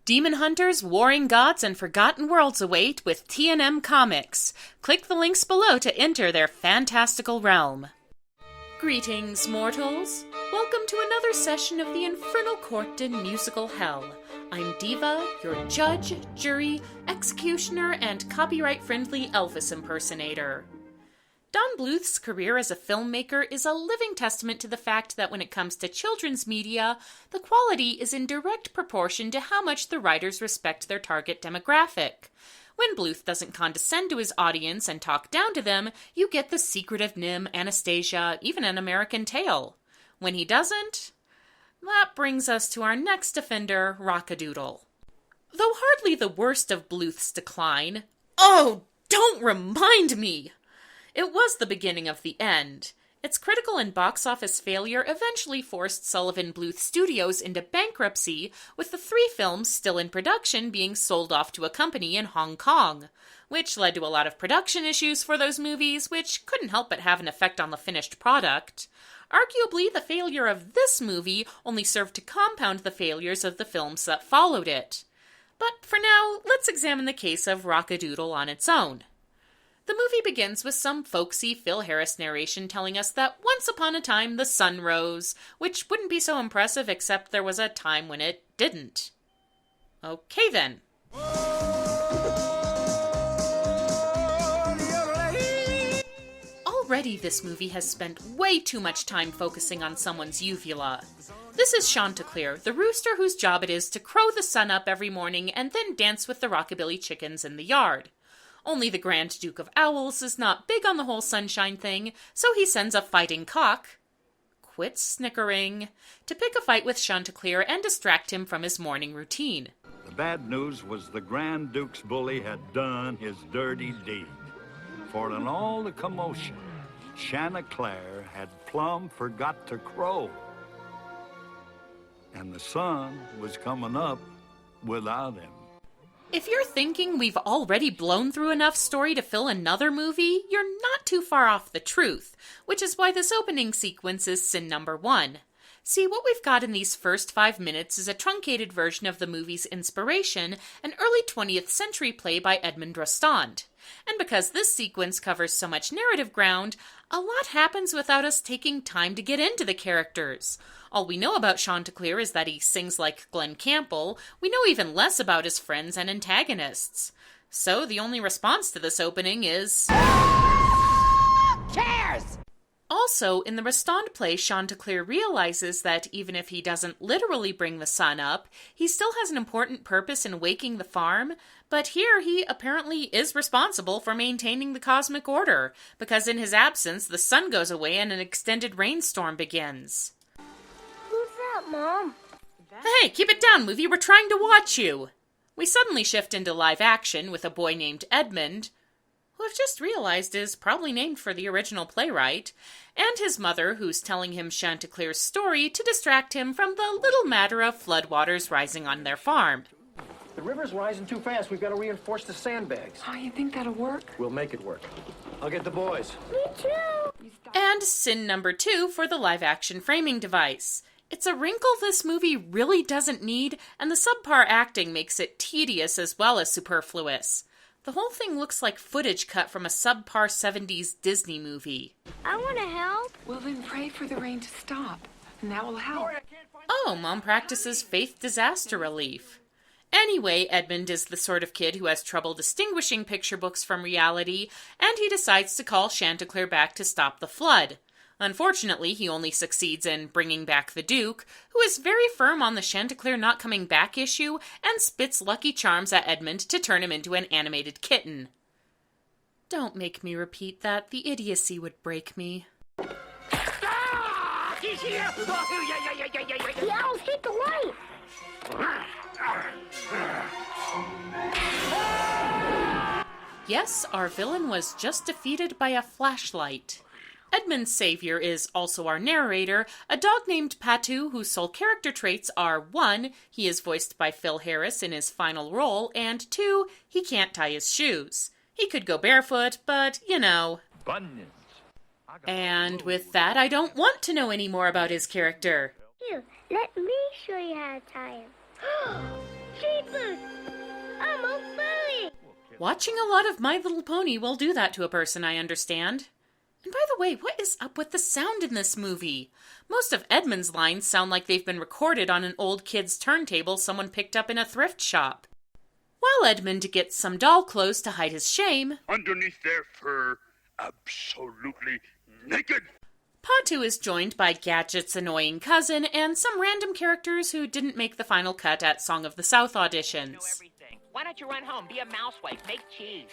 Demon hunters, warring gods, and forgotten worlds await with T&M Comics. Click the links below to enter their fantastical realm. Greetings, mortals. Welcome to another session of the Infernal Court in musical hell. I'm Diva, your judge, jury, executioner, and copyright-friendly Elvis impersonator. Don Bluth's career as a filmmaker is a living testament to the fact that when it comes to children's media, the quality is in direct proportion to how much the writers respect their target demographic. When Bluth doesn't condescend to his audience and talk down to them, you get The Secret of Nim, Anastasia, even An American Tail. When he doesn't, that brings us to our next offender, Rock-A-Doodle. Though hardly the worst of Bluth's decline, oh, don't remind me! It was the beginning of the end. Its critical and box office failure eventually forced Sullivan Bluth Studios into bankruptcy, with the 3 films still in production being sold off to a company in Hong Kong, which led to a lot of production issues for those movies, which couldn't help but have an effect on the finished product. Arguably, the failure of this movie only served to compound the failures of the films that followed it. But for now, let's examine the case of Rock-A-Doodle on its own. The movie begins with some folksy Phil Harris narration telling us that once upon a time the sun rose, which wouldn't be so impressive except there was a time when it didn't. Okay then. Already this movie has spent way too much time focusing on someone's uvula. This is Chanticleer, the rooster whose job it is to crow the sun up every morning and then dance with the rockabilly chickens in the yard. Only the Grand Duke of Owls is not big on the whole sunshine thing, so he sends a fighting cock, quit snickering, to pick a fight with Chanticleer and distract him from his morning routine. The bad news was the Grand Duke's bully had done his dirty deed. For in all the commotion, Chanticleer had plumb forgot to crow. And the sun was coming up without him. If you're thinking we've already blown through enough story to fill another movie, you're not too far off the truth, which is why this opening sequence is sin number 1. See, what we've got in these first 5 minutes is a truncated version of the movie's inspiration, an early 20th century play by Edmond Rostand. And because this sequence covers so much narrative ground, a lot happens without us taking time to get into the characters. All we know about Chanticleer is that he sings like Glen Campbell. We know even less about his friends and antagonists. So the only response to this opening is... Cheers! Also, in the Rostand play, Chanticleer realizes that even if he doesn't literally bring the sun up, he still has an important purpose in waking the farm, but here he apparently is responsible for maintaining the cosmic order, because in his absence, the sun goes away and an extended rainstorm begins. Who's that, Mom? Hey, keep it down, movie, we're trying to watch you! We suddenly shift into live action with a boy named Edmund, who I've just realized is probably named for the original playwright, and his mother, who's telling him Chanticleer's story to distract him from the little matter of floodwaters rising on their farm. The river's rising too fast. We've got to reinforce the sandbags. Oh, you think that'll work? We'll make it work. I'll get the boys. Me too. And sin number 2 for the live-action framing device. It's a wrinkle this movie really doesn't need, and the subpar acting makes it tedious as well as superfluous. The whole thing looks like footage cut from a subpar 70s Disney movie. I want to help. Well, then pray for the rain to stop, and that will help. Oh, Mom practices faith disaster relief. Anyway, Edmund is the sort of kid who has trouble distinguishing picture books from reality, and he decides to call Chanticleer back to stop the flood. Unfortunately, he only succeeds in bringing back the Duke, who is very firm on the Chanticleer not coming back issue and spits Lucky Charms at Edmund to turn him into an animated kitten. Don't make me repeat that. The idiocy would break me. Ah! He's here! The owls hit the light! Yes, our villain was just defeated by a flashlight. Edmund's savior is also our narrator, a dog named Patu whose sole character traits are 1, he is voiced by Phil Harris in his final role, and 2, he can't tie his shoes. He could go barefoot, but, you know. Bunions. And with that, I don't want to know any more about his character. Here, let me show you how to tie him. Jeepers! Watching a lot of My Little Pony will do that to a person, I understand. And by the way, what is up with the sound in this movie? Most of Edmund's lines sound like they've been recorded on an old kid's turntable someone picked up in a thrift shop. While Edmund gets some doll clothes to hide his shame, underneath their fur, absolutely naked. Patu is joined by Gadget's annoying cousin and some random characters who didn't make the final cut at Song of the South auditions. Why don't you run home, be a mousewife, make cheese?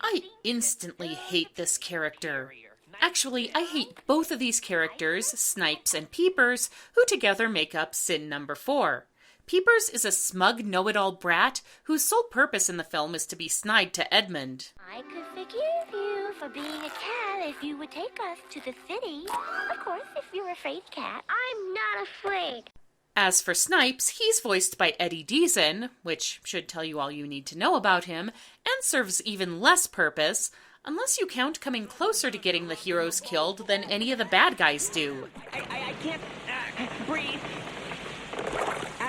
I instantly hate this character. Actually, I hate both of these characters, Snipes and Peepers, who together make up sin number 4. Peepers is a smug know-it-all brat whose sole purpose in the film is to be snide to Edmund. I could forgive you for being a cat if you would take us to the city. Of course, if you're afraid, cat. I'm not afraid. As for Snipes, he's voiced by Eddie Deason, which should tell you all you need to know about him, and serves even less purpose, unless you count coming closer to getting the heroes killed than any of the bad guys do. I can't breathe.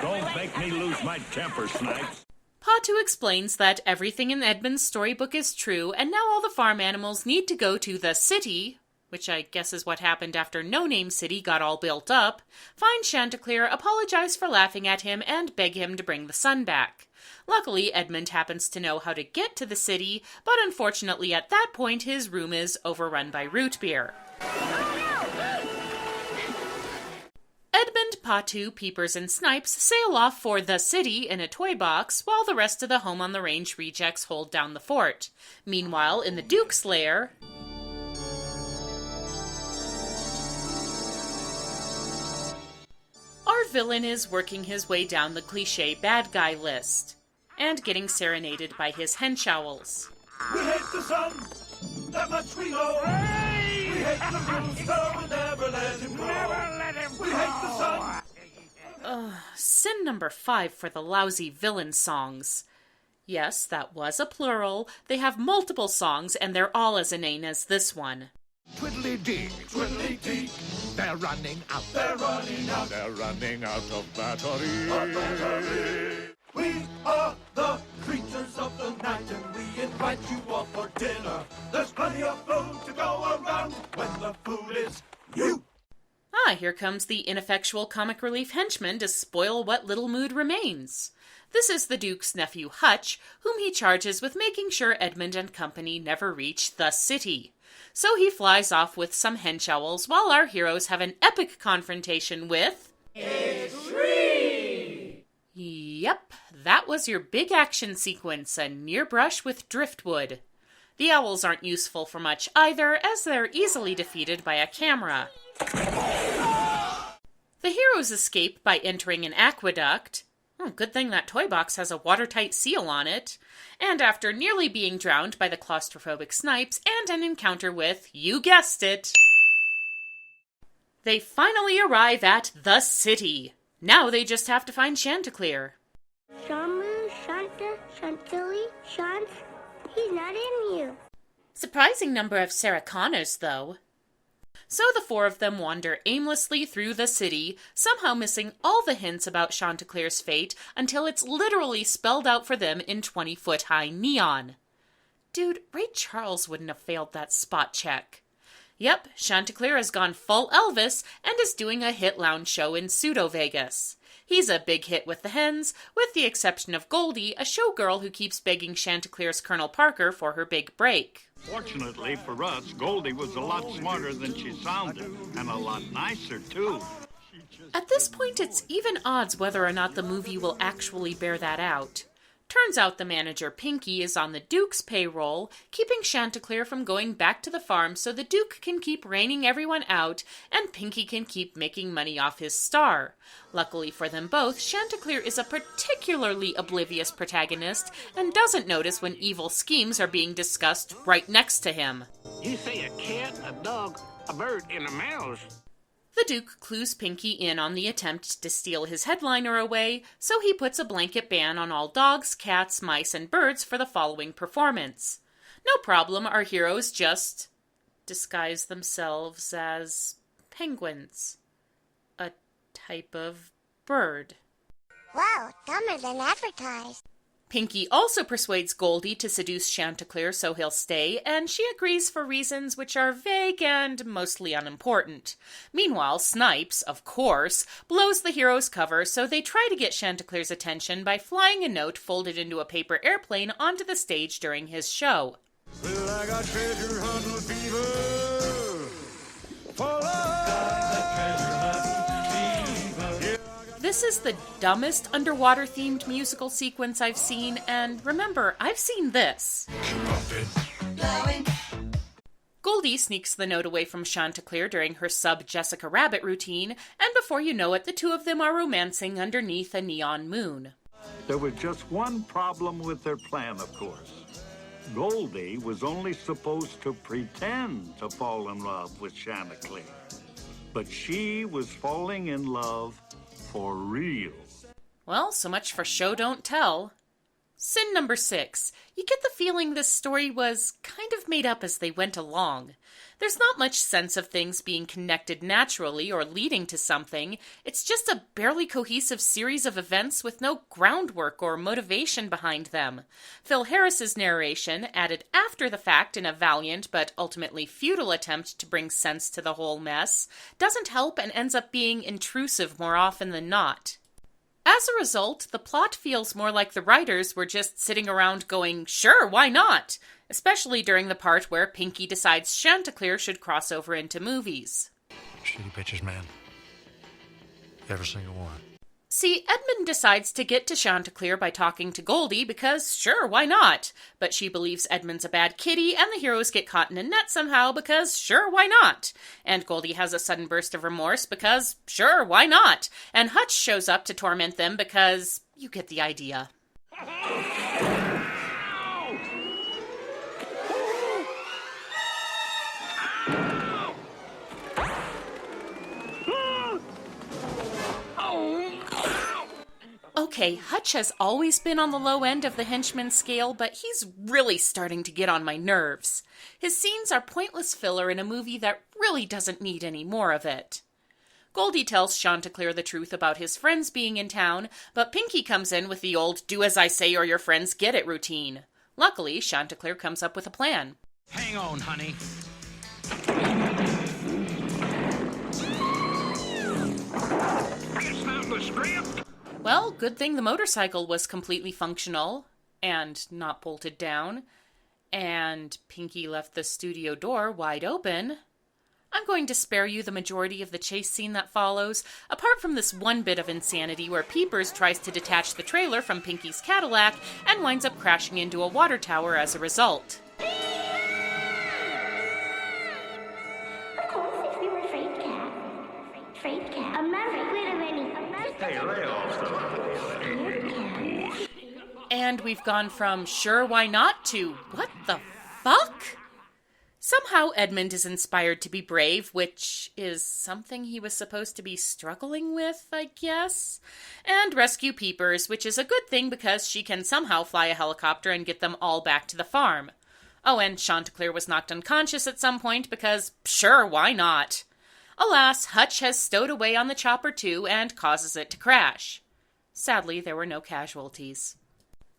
Don't make me lose my temper, Snipes. Patu explains that everything in Edmund's storybook is true, and now all the farm animals need to go to the city, which I guess is what happened after No Name City got all built up, find Chanticleer, apologize for laughing at him, and beg him to bring the sun back. Luckily, Edmund happens to know how to get to the city, but unfortunately at that point his room is overrun by root beer. Edmund, Patu, Peepers, and Snipes sail off for the city in a toy box, while the rest of the Home on the Range rejects hold down the fort. Meanwhile, in the Duke's lair, our villain is working his way down the cliché bad guy list, and getting serenaded by his henchowls. We hate the sun, that much we know. Hey! We hate the rooster, we'll never let him go. Never let him go. We hate the sun. Sin number 5 for the lousy villain songs. Yes, that was a plural. They have multiple songs, and they're all as inane as this one. Twiddly-dee, twiddly-dee. They're running out. They're running out. They're running out of battery. We are the creatures of the night, and we invite you all for dinner. There's plenty of food to go around when the food is you. Here comes the ineffectual comic relief henchman to spoil what little mood remains. This is the Duke's nephew Hutch, whom he charges with making sure Edmund and company never reach the city. So he flies off with some henchowls while our heroes have an epic confrontation with... Extreme! Yep, that was your big action sequence, a near brush with driftwood. The owls aren't useful for much either, as they're easily defeated by a camera. The heroes escape by entering an aqueduct. Good thing that toy box has a watertight seal on it. And after nearly being drowned by the claustrophobic Snipes and an encounter with, you guessed it, they finally arrive at the city. Now they just have to find Chanticleer. Shamu, Shanta, Chantilly, Shant, he's not in you. Surprising number of Sarah Connors, though. So the 4 of them wander aimlessly through the city, somehow missing all the hints about Chanticleer's fate until it's literally spelled out for them in 20-foot-high neon. Dude, Ray Charles wouldn't have failed that spot check. Yep, Chanticleer has gone full Elvis and is doing a hit lounge show in Pseudo-Vegas. He's a big hit with the hens, with the exception of Goldie, a showgirl who keeps begging Chanticleer's Colonel Parker for her big break. Fortunately for us, Goldie was a lot smarter than she sounded, and a lot nicer, too. At this point, it's even odds whether or not the movie will actually bear that out. Turns out the manager Pinky is on the Duke's payroll, keeping Chanticleer from going back to the farm so the Duke can keep reining everyone out and Pinky can keep making money off his star. Luckily for them both, Chanticleer is a particularly oblivious protagonist and doesn't notice when evil schemes are being discussed right next to him. You say a cat, a dog, a bird, and a mouse. The Duke clues Pinky in on the attempt to steal his headliner away, so he puts a blanket ban on all dogs, cats, mice, and birds for the following performance. No problem, our heroes just disguise themselves as penguins. A type of bird. Wow, dumber than advertised. Pinky also persuades Goldie to seduce Chanticleer so he'll stay, and she agrees for reasons which are vague and mostly unimportant. Meanwhile, Snipes, of course, blows the hero's cover, so they try to get Chanticleer's attention by flying a note folded into a paper airplane onto the stage during his show. Well, I got treasure hunting fever. For love. This is the dumbest underwater-themed musical sequence I've seen, and remember, I've seen this. Goldie sneaks the note away from Chanticleer during her sub-Jessica Rabbit routine, and before you know it, the two of them are romancing underneath a neon moon. There was just one problem with their plan, of course. Goldie was only supposed to pretend to fall in love with Chanticleer. But she was falling in love for real. Well, so much for show don't tell. Sin number 6. You get the feeling this story was kind of made up as they went along. There's not much sense of things being connected naturally or leading to something. It's just a barely cohesive series of events with no groundwork or motivation behind them. Phil Harris's narration, added after the fact in a valiant but ultimately futile attempt to bring sense to the whole mess, doesn't help and ends up being intrusive more often than not. As a result, the plot feels more like the writers were just sitting around going, sure, why not? Especially during the part where Pinky decides Chanticleer should cross over into movies. Shitty bitches, man. Every single one. See, Edmund decides to get to Chanticleer by talking to Goldie because, sure, why not? But she believes Edmund's a bad kitty, and the heroes get caught in a net somehow because, sure, why not? And Goldie has a sudden burst of remorse because, sure, why not? And Hutch shows up to torment them because, you get the idea. Okay, Hutch has always been on the low end of the henchman scale, but he's really starting to get on my nerves. His scenes are pointless filler in a movie that really doesn't need any more of it. Goldie tells Chanticleer the truth about his friends being in town, but Pinky comes in with the old do as I say or your friends get it routine. Luckily, Chanticleer comes up with a plan. Hang on, honey. It's not the script. Well, good thing the motorcycle was completely functional and not bolted down, and Pinky left the studio door wide open. I'm going to spare you the majority of the chase scene that follows, apart from this one bit of insanity where Peepers tries to detach the trailer from Pinky's Cadillac and winds up crashing into a water tower as a result. Of course, if you're afraid cat. Afraid cat. A maverick little Rennie. Hey, lay off. And we've gone from sure, why not to what the fuck? Somehow Edmund is inspired to be brave, which is something he was supposed to be struggling with, I guess. And rescue Peepers, which is a good thing because she can somehow fly a helicopter and get them all back to the farm. Oh, and Chanticleer was knocked unconscious at some point because, sure, why not? Alas, Hutch has stowed away on the chopper too and causes it to crash. Sadly, there were no casualties.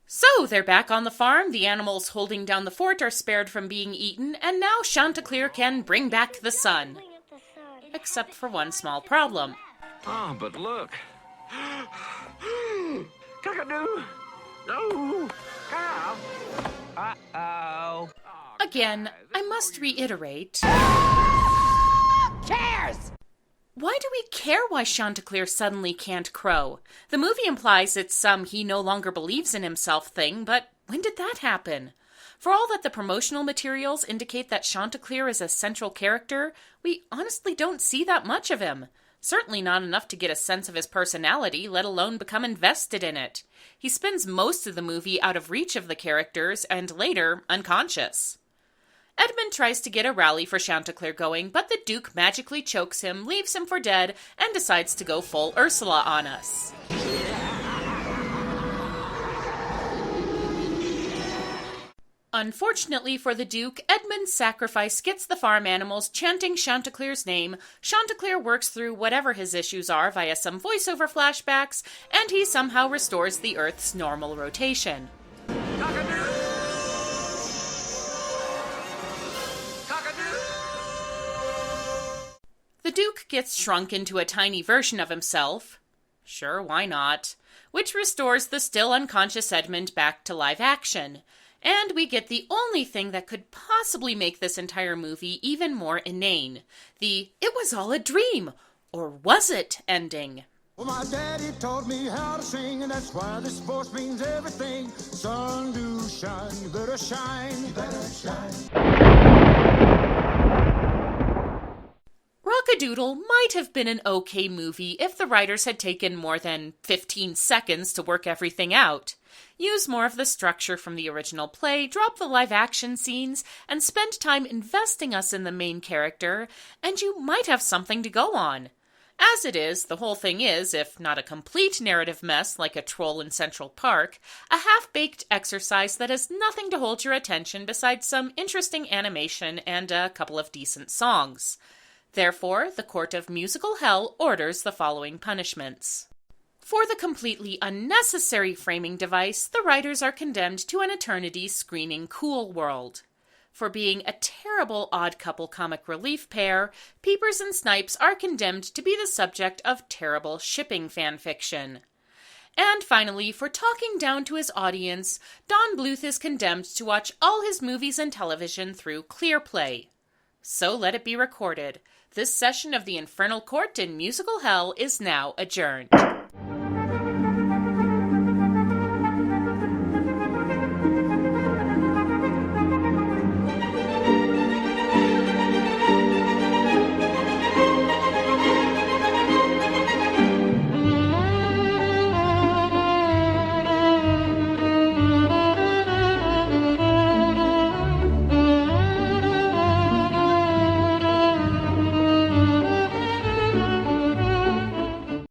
So, they're back on the farm, the animals holding down the fort are spared from being eaten, and now Chanticleer can bring back the sun. Except for one small problem. Oh, but look. Cock-a-doo. No. Cow. Uh-oh. Again, I must reiterate... Cares! Why do we care why Chanticleer suddenly can't crow? The movie implies it's some he no longer believes in himself thing, but when did that happen? For all that the promotional materials indicate that Chanticleer is a central character, we honestly don't see that much of him. Certainly not enough to get a sense of his personality, let alone become invested in it. He spends most of the movie out of reach of the characters, and later, unconscious. Edmund tries to get a rally for Chanticleer going, but the Duke magically chokes him, leaves him for dead, and decides to go full Ursula on us. Unfortunately for the Duke, Edmund's sacrifice gets the farm animals chanting Chanticleer's name, Chanticleer works through whatever his issues are via some voiceover flashbacks, and he somehow restores the Earth's normal rotation. The Duke gets shrunk into a tiny version of himself. Sure, why not? Which restores the still unconscious Edmund back to live action. And we get the only thing that could possibly make this entire movie even more inane. The "it was all a dream," or was it ending. Well, my daddy taught me how to sing, and that's why this voice means everything. Sun do shine, you better shine, you better shine. Rock-A-Doodle might have been an okay movie if the writers had taken more than 15 seconds to work everything out. Use more of the structure from the original play, drop the live-action scenes, and spend time investing us in the main character, and you might have something to go on. As it is, the whole thing is, if not a complete narrative mess like a troll in Central Park, a half-baked exercise that has nothing to hold your attention besides some interesting animation and a couple of decent songs. Therefore, the Court of Musical Hell orders the following punishments. For the completely unnecessary framing device, the writers are condemned to an eternity screening Cool World. For being a terrible odd couple comic relief pair, Peepers and Snipes are condemned to be the subject of terrible shipping fanfiction. And finally, for talking down to his audience, Don Bluth is condemned to watch all his movies and television through ClearPlay. So let it be recorded. This session of the Infernal Court in Musical Hell is now adjourned.